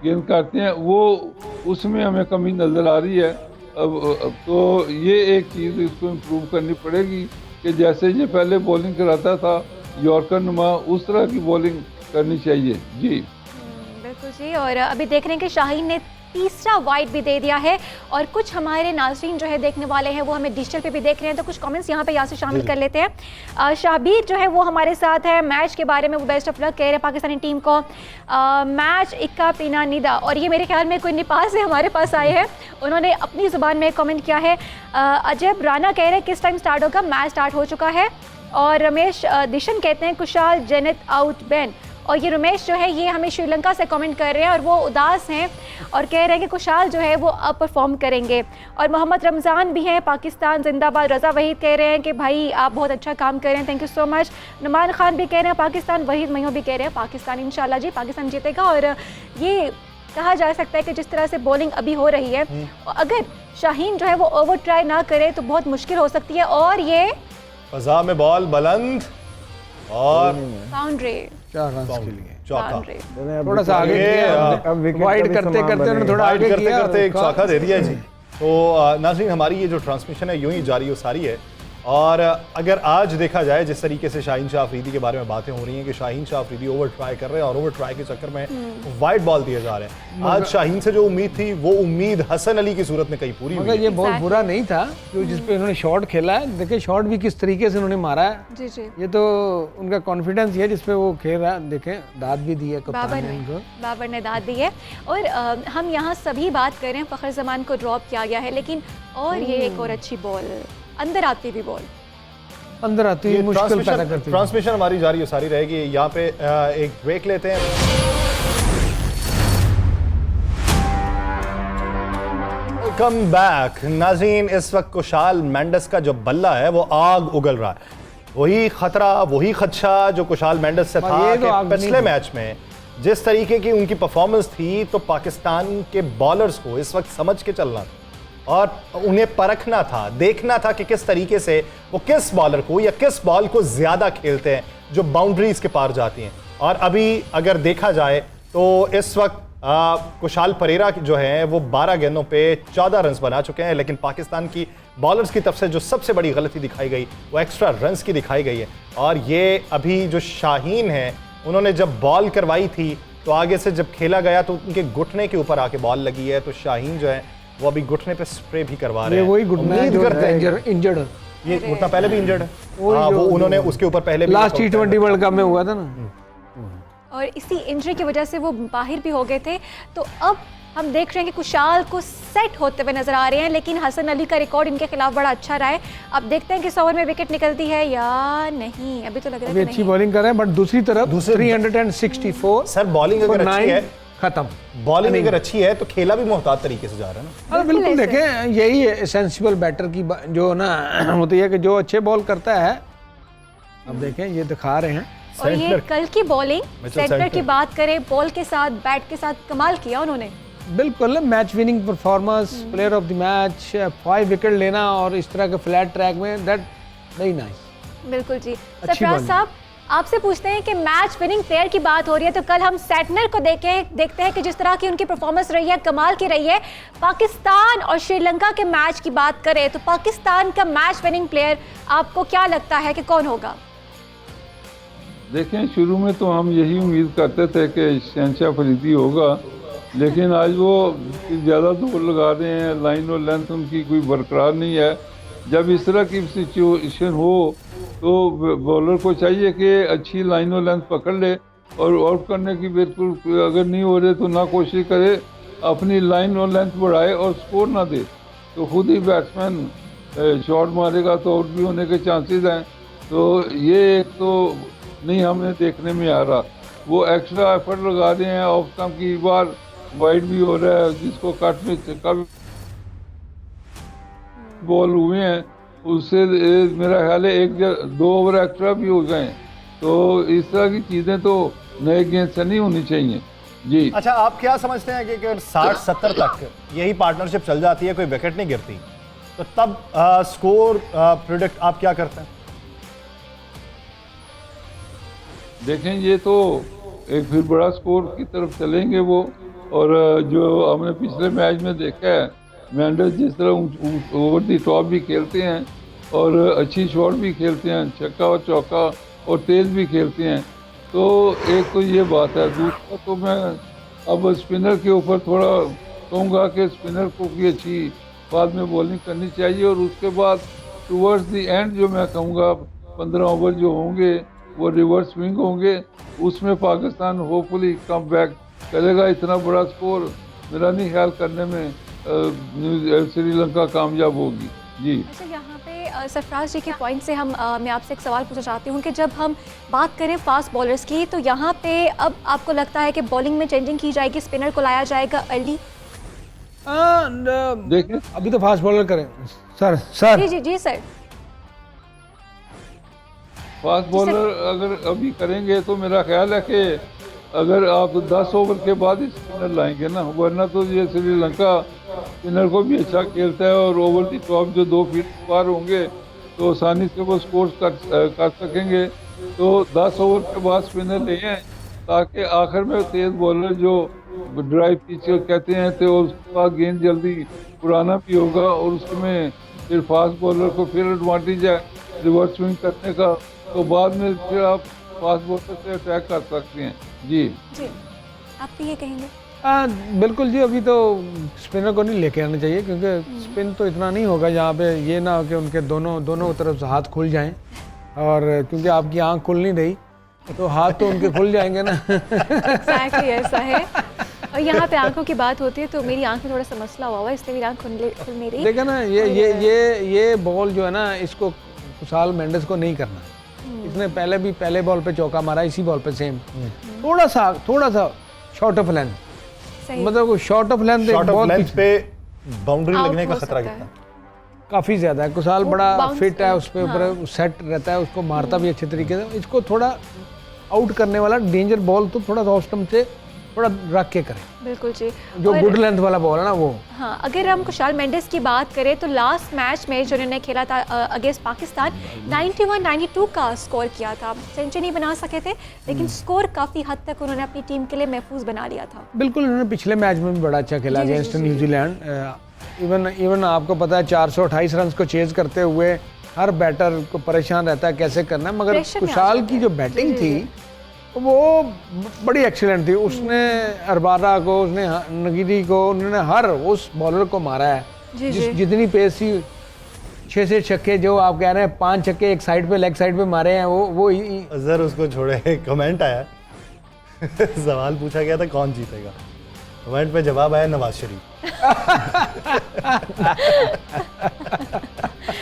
गेंद करते हैं, वो उसमें हमें कमी नज़र आ रही है। अब तो ये एक चीज़ इसको इम्प्रूव करनी पड़ेगी कि जैसे ये पहले बॉलिंग कराता था यॉर्कर नुमा, उस तरह की बॉलिंग करनी चाहिए। जी बिल्कुल जी। और अभी देख रहे हैं कि शाहीन ने तीसरा वाइड भी दे दिया है और कुछ हमारे नाज़रीन जो है देखने वाले हैं वो हमें डिजिटल पे भी देख रहे हैं, तो कुछ कमेंट्स यहाँ पे यासिर शामिल कर लेते हैं। शाबीर जो है वो हमारे साथ है, मैच के बारे में वो बेस्ट ऑफ लक कह रहे हैं पाकिस्तानी टीम को। मैच इक्का पीना निदा, और ये मेरे ख्याल में कोई नेपाल से हमारे पास आए हैं, उन्होंने अपनी ज़ुबान में कमेंट किया है। अजब राना कह रहे हैं किस टाइम स्टार्ट होगा, मैच स्टार्ट हो चुका है। और रमेश दिशन कहते हैं कुशाल जेनित आउट बैन, और ये रमेश जो है ये हमें श्रीलंका से कमेंट कर रहे हैं और वो उदास हैं और कह रहे हैं कि कुशाल जो है वो अब परफॉर्म करेंगे। और मोहम्मद रमज़ान भी हैं, पाकिस्तान जिंदाबाद। रज़ा वहीद कह रहे हैं कि भाई आप बहुत अच्छा काम कर रहे हैं, thank you so much. Numan Khan भी कह रहे हैं पाकिस्तान, वहीद मयूं भी कह रहे हैं पाकिस्तान, इंशाल्लाह जी पाकिस्तान जीतेगा। और ये कहा जा सकता है कि जिस तरह से बॉलिंग अभी हो रही है, अगर शाहीन जो है वो ओवर ट्राई ना करे तो बहुत मुश्किल हो सकती है। और ये फजा में बॉल बुलंद और बाउंड्री, 4 रन के लिए चौका। बाउंड्री। थोड़ा सा आगे ये, किया, वाइड करते करते उन्होंने थोड़ा वाइड आगे करते किया, करते एक चौका दे दिया जी। तो नाज़रीन हमारी ये जो ट्रांसमिशन है यूं ही जारी हो सारी है। और अगर आज देखा जाए जिस तरीके से शाहीन शाह अफरीदी के बारे में बातें हो रही हैं कि शाहीन शाह अफरीदी ओवर ट्राई कर रहे हैं और ओवर ट्राई के चक्कर में वाइड बॉल दिए जा रहे हैं, आज शाहीन से जो उम्मीद थी वो उम्मीद हसन अली की सूरत में कहीं पूरी हुई मगर है। ये बहुत बुरा नहीं था जो जिस पे उन्होंने शॉट खेला है। देखिए शॉट भी किस तरीके से उन्होंने मारा है, जी जी। ये तो उनका कॉन्फिडेंस है जिस पे वो खेल रहा है। देखें दाद भी दी है कप्तान ने इनको। बाबर ने दाद दी है। और हम यहाँ सभी बात कर रहे हैं फ़खर जमान को ड्रॉप किया गया है, लेकिन और ये एक और अच्छी बॉल, अंदर आती भी बॉल, अंदर आती हुई मुश्किल पैदा करती है। ट्रांसमिशन हमारी जारी हो सारी रहेगी। यहाँ पे एक ब्रेक लेते हैं। वेलकम बैक नाज़रीन। इस वक्त कुशाल मेंडिस का जो बल्ला है वो आग उगल रहा है, वही खतरा वही खदशा जो कुशाल मेंडिस से था ये तो कि आग पिछले नहीं मैच में जिस तरीके की उनकी परफॉर्मेंस थी, तो पाकिस्तान के बॉलर्स को इस वक्त समझ के चलना था और उन्हें परखना था, देखना था कि किस तरीके से वो किस बॉलर को या किस बॉल को ज़्यादा खेलते हैं जो बाउंड्रीज के पार जाती हैं। और अभी अगर देखा जाए तो इस वक्त कुशाल परेरा जो है वो 12 गेंदों पे 14 रन्स बना चुके हैं, लेकिन पाकिस्तान की बॉलर्स की तरफ से जो सबसे बड़ी गलती दिखाई गई वो एक्स्ट्रा रन्स की दिखाई गई है। और ये अभी जो शाहीन है उन्होंने जब बॉल करवाई थी तो आगे से जब खेला गया तो उनके घुटने के ऊपर आके बॉल लगी है, तो शाहीन जो है वो अभी घुटने पे स्प्रे भी करवा रहे ये हैं। वही घुटना है उम्मीद जो करते हैं इंजर्ड ये घुटना पहले भी इंजर्ड है। वही हाँ, वो जो- उन्होंने उसके ऊपर पहले भी लास्ट T20 वर्ल्ड कप में हुआ था ना। और इसी इंजरी की वजह से वो बाहर भी हो गए थे। तो अब हम देख रहे हैं कि कुशाल को सेट होते हुए नजर आ रहे हैं, लेकिन हसन अली का रिकॉर्ड इनके खिलाफ बड़ा अच्छा रहा है। अब देखते हैं कि 100 ओवर में विकेट निकलती है या नहीं, अभी तो लग रहा है अभी कि अच्छी नहीं। बॉलिंग कर रहे हैं, बट दूसरी तरफ दूसरे- 364 सर बॉलिंग अगर अच्छी है, खत्म। बॉलिंग अगर अच्छी है तो खेला भी मोहतात तरीके से जा रहा है ना। हाँ बिल्कुल, देखें यही है सेंसिबल बैटर की जो ना होती है कि जो अच्छे बॉल करता है। अब देखें ये दिखा रहे हैं और ये कल की बॉलिंग मिचेल सेंटर सेंटर। की बात करें, बॉल के साथ बैट के साथ कमाल किया उन्होंने। बिल्कुल match winning performance, player of the match, 5 wicket लेना और इस तरह के फ्लैट ट्रैक में, दैट वेरी नाइस। बिल्कुल जी। अच्छी सरफराज बॉलिंग। साहब आपसे पूछते हैं कि मैच विनिंग प्लेयर की बात हो रही है, तो कल हम सेटनर को देखते हैं कि जिस तरह की उनकी परफॉर्मेंस रही है, कमाल की रही है। पाकिस्तान और श्रीलंका के मैच की बात करें तो पाकिस्तान का मैच विनिंग प्लेयर आपको क्या लगता है कि कौन होगा? देखें, शुरू में तो हम यही उम्मीद करते थे कि शहनशाह अफरीदी होगा, लेकिन आज वो ज़्यादा दूर लगा रहे हैं, लाइन और लेंथ उनकी कोई बरकरार नहीं है। जब इस तरह की सिचुएशन हो तो बॉलर को चाहिए कि अच्छी लाइन और लेंथ पकड़ ले और आउट करने की बिल्कुल अगर नहीं हो रहे तो ना कोशिश करे, अपनी लाइन और लेंथ बढ़ाए और स्कोर ना दे, तो खुद ही बैट्समैन शॉट मारेगा तो आउट भी होने के चांसेस हैं। तो ये एक तो नहीं हमें देखने में आ रहा। वो एक्स्ट्रा एफर्ट लगा रहे हैं, ऑफ स्टंप की बार वाइड भी हो रहा है, जिसको कट में कब बॉल हुए हैं उससे मेरा ख्याल है 1-2 ओवर एक्स्ट्रा भी हो गए। तो इस तरह की चीज़ें तो नए गेंद से नहीं होनी चाहिए। जी अच्छा, आप क्या समझते हैं कि अगर 60-70 तक यही पार्टनरशिप चल जाती है, कोई विकेट नहीं गिरती, तो तब स्कोर प्रिडिक्ट आप क्या करते हैं? देखें, ये तो एक फिर बड़ा स्कोर की तरफ चलेंगे वो। और जो हमने पिछले मैच में देखा है, मेंडिस जिस तरह ओवर दी टॉप भी खेलते हैं और अच्छी शॉट भी खेलते हैं, छक्का और चौका, और तेज़ भी खेलते हैं। तो एक तो ये बात है। दूसरा तो मैं अब स्पिनर के ऊपर थोड़ा कहूँगा कि स्पिनर को भी अच्छी बाद में बॉलिंग करनी चाहिए। और उसके बाद टूवर्ड्स दी एंड जो मैं कहूँगा 15 ओवर जो होंगे वो रिवर्स स्विंग होंगे, उसमें पाकिस्तान होपफुली कम बैक करेगा। इतना बड़ा स्कोर मेरा नहीं ख्याल करने में श्रीलंका कामयाब होगी। जी अच्छा, यहाँ पे सरफराज जी के पॉइंट से मैं आपसे एक सवाल पूछना चाहती हूँ कि जब हम बात करें फास्ट बॉलर्स की, तो यहाँ पे अब आपको लगता है कि बॉलिंग में चेंजिंग की जाएगी, स्पिनर को लाया जाएगा अर्ली? देखिए, अभी तो फास्ट बॉलर करें सर। जी जी जी सर। फास्ट बॉलर अगर अभी करेंगे तो मेरा ख्याल है कि अगर आप 10 ओवर के बाद ही स्पिनर लाएंगे ना, वरना तो ये श्रीलंका स्पिनर को भी अच्छा खेलता है और ओवर दी टॉप जो 2 फीट पार होंगे तो आसानी से वो स्कोर कर सकेंगे। तो 10 ओवर के बाद स्पिनर ले आए ताकि आखिर में तेज़ बॉलर जो ड्राइव पिच कहते हैं तो उसका गेंद जल्दी उड़ाना भी होगा, और उसमें फिर फास्ट बॉलर को फिर एडवांटेज है रिवर्स स्विंग करने का। तो बाद में फिर आप फास्ट बॉलर से अटैक कर सकते हैं। जी जी, आप भी ये कहेंगे? बिल्कुल जी, अभी तो स्पिनर को नहीं लेके आना चाहिए, क्योंकि स्पिन तो इतना नहीं होगा जहाँ पे ये ना हो कि उनके दोनों तरफ से हाथ खुल जाएं। और क्योंकि आपकी आंख खुल नहीं रही तो हाथ तो उनके खुल जाएंगे ना। एग्जैक्टली ऐसा है। और यहाँ पे आंखों की बात होती है तो मेरी आंख में थोड़ा सा मसला हुआ है, इसलिए मेरी आंख खुल नहीं रही। देखा ना, ये बॉल जो है ना, इसको खुशाल मेंडिस को नहीं करना। इसने पहले बॉल पे चौका मारा, इसी बॉल पे सेम थोड़ा सा शॉर्ट ऑफ लेंथ, मतलब शॉर्ट ऑफ लेंथ पे बाउंड्री लगने का खतरा कितना? काफ़ी ज़्यादा है। कुशाल बड़ा फिट है, उस पे ऊपर सेट रहता है, उसको मारता भी अच्छे तरीके से। इसको थोड़ा आउट करने वाला डेंजर बॉल तो थोड़ा ऑफ स्टंप से थोड़ा रख के करें। बिल्कुल जी, जो गुड लेंथ वाला बॉल है ना वो। हाँ, अगर हम खुशाल मेंडिस की बात करें तो लास्ट मैच में जो उन्होंने खेला था अगेंस्ट पाकिस्तान 91-92 का स्कोर किया था। सेंचुरी नहीं बना सके थे, लेकिन स्कोर काफ़ी हद तक उन्होंने अपनी टीम के लिए महफूज बना लिया था। बिल्कुल, उन्होंने पिछले मैच में भी बड़ा अच्छा खेला अगेंस्ट न्यूजीलैंड। इवन आपको पता है 428 रन को चेज करते हुए हर बैटर को परेशान रहता है कैसे करना है, मगर खुशाल की जो बैटिंग थी वो बड़ी एक्सीलेंट थी। उसने अरबारा को, उसने नगीरी को, उन्होंने हर उस बॉलर को मारा है। जितनी पेस थी, 6 से छक्के जो आप कह रहे हैं, 5 छक्के एक साइड पे लेग साइड पे मारे हैं वो अजहर उसको छोड़े। कमेंट आया सवाल पूछा गया था कौन जीतेगा, कमेंट पे जवाब आया नवाज शरीफ।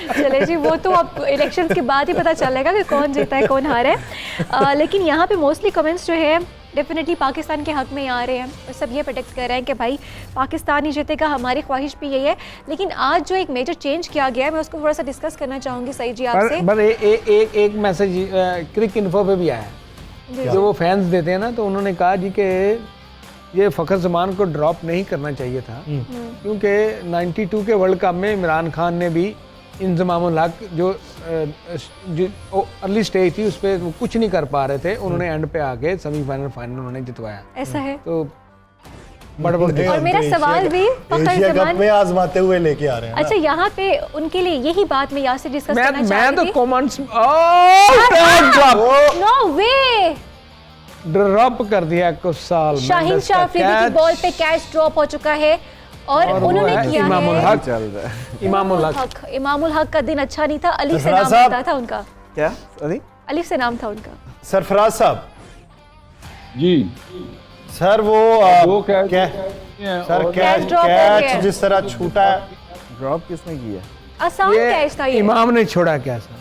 चले जी, वो तो अब इलेक्शंस के बाद ही पता चलेगा कि कौन जीता है कौन हारा है। लेकिन यहाँ पे मोस्टली कमेंट्स जो है डेफिनेटली पाकिस्तान के हक में आ रहे हैं और सब ये प्रेडिक्ट कर रहे हैं कि भाई पाकिस्तान ही जीतेगा, हमारी ख्वाहिश भी यही है। लेकिन आज जो एक मेजर चेंज किया गया है, मैं उसको थोड़ा सा डिस्कस करना चाहूँगी सईद जी आपसे। एक मैसेज क्रिक इन्फो पे भी आया है, जो वो फैंस देते हैं ना, तो उन्होंने कहा जी कि ये फ़खर ज़मान को ड्रॉप नहीं करना चाहिए था, क्योंकि 92 के वर्ल्ड कप में इमरान खान ने भी इंजमामुल हक जो अर्ली स्टेज थी उस पर वो कुछ नहीं कर पा रहे थे, उन्होंने एंड पे आके सेमीफाइनल फाइनल उन्होंने जितवाया। ऐसा है तो बड़ा और मेरा सवाल भी एशिया कप में आजमाते हुए लेके आ रहे हैं। अच्छा, यहाँ पे उनके लिए यही बात मैं यहाँ से डिस्कस करना चाहती थी। मैं तो कमेंट्स नो वे ड्रॉप कर दिया कुछ साल। शाहीन शाह अफरीदी की बॉल पे कैच ड्रॉप हो चुका है और उन्होंने किया इमामुल है हक चल रहा है। इमामुल हक का दिन अच्छा नहीं था। अली से नाम होता था उनका। क्या? अली से नाम था उनका। सरफराज साहब जी सर, वो कैच जिस तरह छूटा है, ड्रॉप किसने किया? आसान कैच था ये। इमाम ने छोड़ा क्या सर?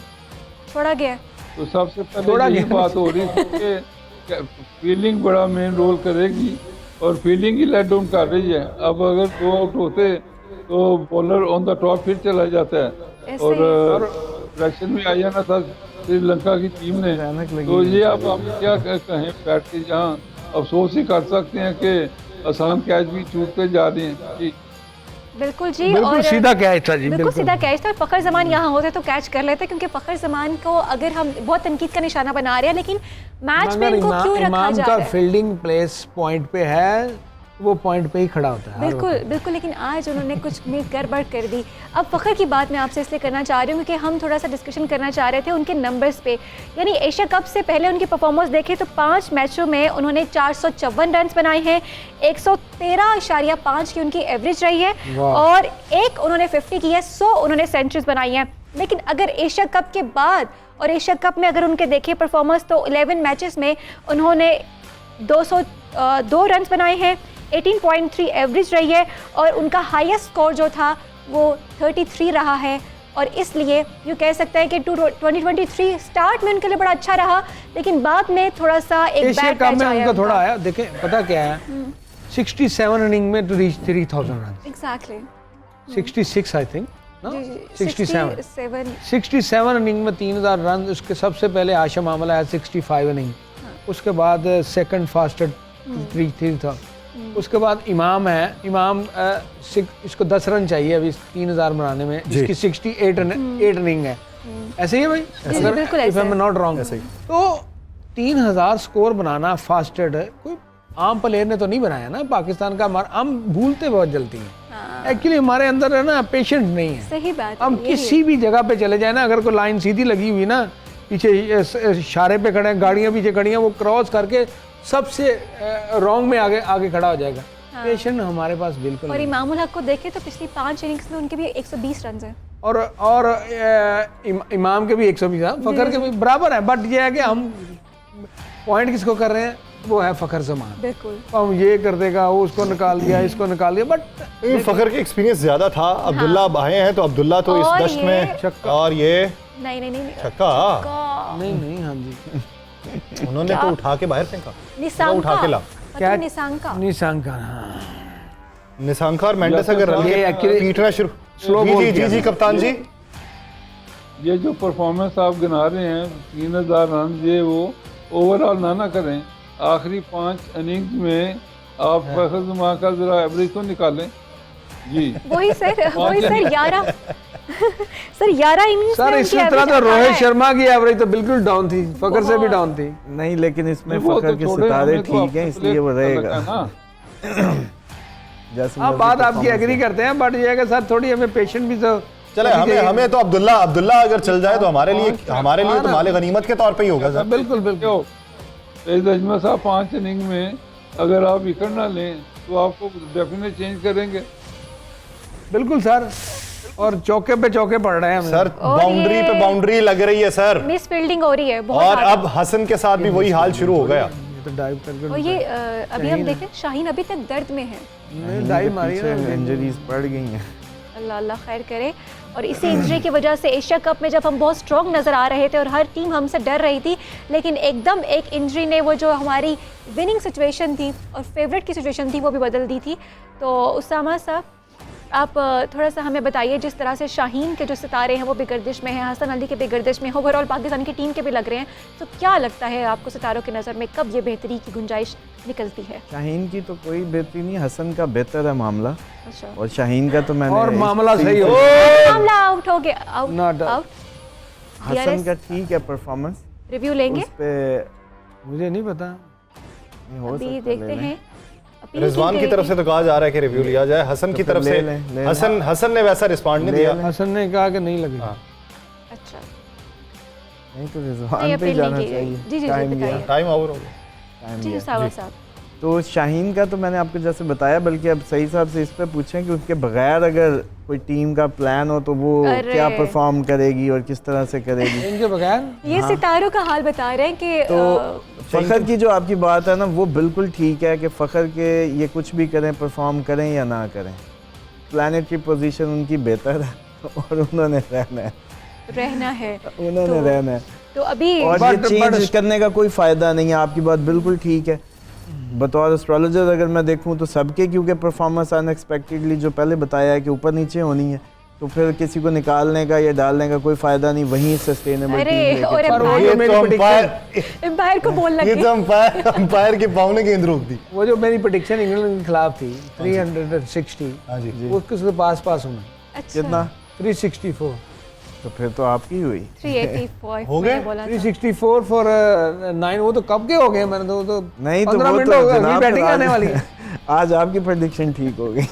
छोड़ा गया। तो सबसे पहले यही बात हो रही थी कि फील्डिंग बड़ा मेन रोल करेगी और फील्डिंग ही लेट डाउन कर रही है। अब अगर 2 आउट होते तो बॉलर ऑन द टॉप फिर चला जाता है। ऐसे और प्रेशर में आ जाना था श्रीलंका की टीम ने। तो ये अब हम क्या कहें बैठ के, जहाँ अफसोस ही कर सकते हैं कि आसान कैच भी छूटते जा रहे हैं जी। बिल्कुल जी, बिल्कुल और सीधा कैच था जी, बिल्कुल सीधा कैच था। फ़खर जमान यहाँ होते तो कैच कर लेते, क्योंकि फ़खर जमान को अगर हम बहुत तनकीद का निशाना बना रहे हैं, लेकिन मैच में इनको क्यों रखा इमाम जा का रहा है? फील्डिंग प्लेस पॉइंट पे है, वो पॉइंट पे ही खड़ा होता है। बिल्कुल बिल्कुल, लेकिन आज उन्होंने कुछ में गड़बड़ कर दी। अब फ़खर की बात मैं आपसे इसलिए करना चाह रही हूँ क्योंकि हम थोड़ा सा डिस्कशन करना चाह रहे थे उनके नंबर्स पे। यानी एशिया कप से पहले उनकी परफॉर्मेंस देखें तो 5 मैचों में उन्होंने 454 रन बनाए हैं, 113.5 की उनकी एवरेज रही है और एक उन्होंने 50 की है, 100 उन्होंने सेंचुरीज बनाई हैं। लेकिन अगर एशिया कप के बाद और एशिया कप में अगर उनके देखें परफॉर्मेंस तो 11 मैचेस में उन्होंने 202 रन बनाए हैं, 18.3 एवरेज रही है और उनका हाईएस्ट स्कोर जो था वो 33 रहा है। और इसलिए यूँ कह सकते हैं कि 2023 स्टार्ट में उनके लिए बड़ा अच्छा रहा, लेकिन बाद में थोड़ा सा एक एशिया बैड कप पैच में आया उनका थोड़ा आया। देखें पता क्या है, 67 इनिंग में to reach 3000 run, exactly 66 I think ना, 67 67 इनिंग में 3000 रन। उसके सबसे पहले आशम आमला है 65 इनिंग, उसके बाद सेकंड फास्टेस्ट 3 था। उसके बाद इमाम है, इमाम इसको 10 रन चाहिए अभी 3000 बनाने में, इसकी 68 इनिंग है। ऐसे ही है भाई, अगर बिल्कुल if I am not wrong. ऐसे ही। तो 3000 स्कोर बनाना फास्टेड कोई आम प्लेयर ने तो नहीं बनाया ना पाकिस्तान का। हम भूलते बहुत जल्दी हैं एक्चुअली, हमारे अंदर है ना पेशेंस नहीं है। सही बात हम है, किसी भी जगह पे चले जाए ना, अगर कोई लाइन सीधी लगी हुई ना, पीछे इशारे पे खड़े हैं, गाड़ियां पीछे खड़ी हैं, वो क्रॉस करके सबसे रॉन्ग में आगे खड़ा हो जाएगा। पेशेंस हमारे पास बिल्कुल और नहीं। इमामुल हक को देखें तो पिछली 5 इनिंग्स में उनके भी 120 रन हैं। और इमाम के भी 120, फ़खर के भी बराबर है। बट ये है कि हम पॉइंट किसको कर रहे हैं, वो है फ़खर जमान। बिल्कुल, हम ये कर देगा, वो उसको निकाल दिया, इसको निकाल दिया। बट फ़खर के एक्सपीरियंस ज्यादा था। अब्दुल्ला अब आए हैं तो अब्दुल्ला तो इस और दश्त ये में, और ये नहीं छक्का नहीं हाँ जी, उन्होंने तो उठा के बाहर फेंका, निशांका, उठा के ला। क्या निशांका, निशांका, हाँ निशांका और मेंडेस अगर रन ये के actually पीटना शुरू। slow जी ball जी किया जी था। कप्तान जी, ये जो परफॉर्मेंस आप गिना रहे हैं 3000 रन, ये वो ओवरऑल ना करें, आखिरी 5 इनिंग्स में आप फ़खर जमान का जरा एवरेज तो निकालें जी। वही सर 11 सर 11 इनिंग्स सर इसी तरह तो रोहित शर्मा की एवरेज तो बिल्कुल डाउन थी, फ़खर से भी डाउन थी। नहीं, लेकिन इसमें वो फ़खर तो के छोड़े, सितारे हमें तो ठीक हैं, आपको इसलिए वो प्लेयर रहेगा। लगा ना। जैसे आप बात आपकी एग्री करते हैं, बट ये है कि सर थोड़ी हमें पेशेंट भी तो चले हमें तो अब्दुल्ला अगर चल जाए तो हमारे लिए तो माले गनीमत के तौर पे ही होगा सर। बिल्कुल बिल्कुल। तेज अजमल साहब 5 इनिंग में अगर आप विकेट ना लें तो आपको डेफिनेट चेंज करेंगे। बिल्कुल सर, और चौके पे चौके पड़ रहे हैं हमें। सर और बाउंड्री ये- पे बाउंड्री लग रही है सर, मिस फील्डिंग हो रही है बहुत और ज़्यादा। अब हसन के साथ भी वही हाल शुरू हो गया। ये तो डाइव करके और ये अभी हम देखें शाहीन अभी तक दर्द में है। डाइव मारी है ना। इंजरीज पड़ गई हैं। अल्लाह अल्लाह खैर करे। और इसी इंजरी की वजह से एशिया कप में जब हम बहुत स्ट्रॉन्ग नज़र आ रहे थे और हर टीम हमसे डर रही थी, लेकिन एकदम एक इंजरी ने वो जो हमारी विनिंग सिचुएशन थी और फेवरेट की सिचुएशन थी वो भी बदल दी थी। तो उसामा साहब आप थोड़ा सा हमें बताइए, जिस तरह से शाहीन के जो सितारे हैं वो भी गर्दिश में हैं, हसन अली के भी गर्दिश में, ओवरऑल पाकिस्तान की टीम के भी लग रहे हैं, तो क्या लगता है आपको सितारों की नज़र में कब ये बेहतरी की गुंजाइश निकलती है? शाहीन की तो कोई बेहतरी नहीं, हसन का बेहतर है मामला, अच्छा, और शाहीन का तो मैंने और इस मामला सीन सही से- हो। मामला आउट हो गया, Not आउट। हसन का ठीक है परफॉर्मेंस, रिव्यू लेंगे, उस पे मुझे नहीं पता। नहीं हो अभी सकता, देखते ले लें। हैं। अपील रिजवान की गई तरफ थी। से तो कहा जा रहा है कि रिव्यू लिया जाए, हसन की तो तरफ फिर से ले लें। हसन ने वैसा रिस्पॉन्ड नहीं दिया। हसन ने कहा कि नहीं लगी। हाँ। अच्छा, नहीं तो नहीं, रिजवान पे अपील जाना नहीं की गई। चाहिए। जी, जी, जी, टाइम बताइए। गया, टाइम ओवर हो गया। टाइम जी गया। उसामा साहब। तो शाहीन का तो मैंने आपको जैसे बताया, बल्कि अब सही साहब से इस पे पूछें कि उसके बगैर अगर कोई टीम का प्लान हो तो वो अरे। क्या परफॉर्म करेगी और किस तरह से करेगी। इनके बगैर ये सितारों का हाल बता रहे हैं कि तो फ़खर की जो आपकी बात है ना, वो बिल्कुल ठीक है कि फ़खर के ये कुछ भी करें, परफॉर्म करें या ना करें, प्लानेटरी पोजीशन उनकी बेहतर है और उन्होंने रहना है, रहना है। उन्होंने रहना है। तो अभी और ये But- चेंज but- करने का कोई फ़ायदा नहीं है। आपकी बात बिल्कुल ठीक है, बतौर एस्ट्रोलॉजर अगर मैं देखूं तो सबके क्योंकि परफॉर्मेंस अनएक्सपेक्टेडली जो पहले बताया है कि ऊपर नीचे होनी है, तो फिर किसी को निकालने का या डालने का कोई फायदा नहीं, वहीं सस्टेनेबल अरे और एम्पायर को बोल ये लगे। तो अंपायर के पाँव ने गेंद रोक दी। वो जो मेरी प्रेडिक्शन इंग्लैंड के खिलाफ थी 360, हाँ जी। वो किसके पास हूँ मैं, अच्छा कितना? 364 तो फिर तो आपकी हुई। 384 हो गए? मैंने बोला था। 364 फॉर 9, वो तो कब के हो गए, मैंने तो नहीं तो 15 वो मिनट तो हो गए, जनाब अगली बैटिंग फिर आने वाली है। आज आपकी प्रेडिक्शन ठीक हो गई।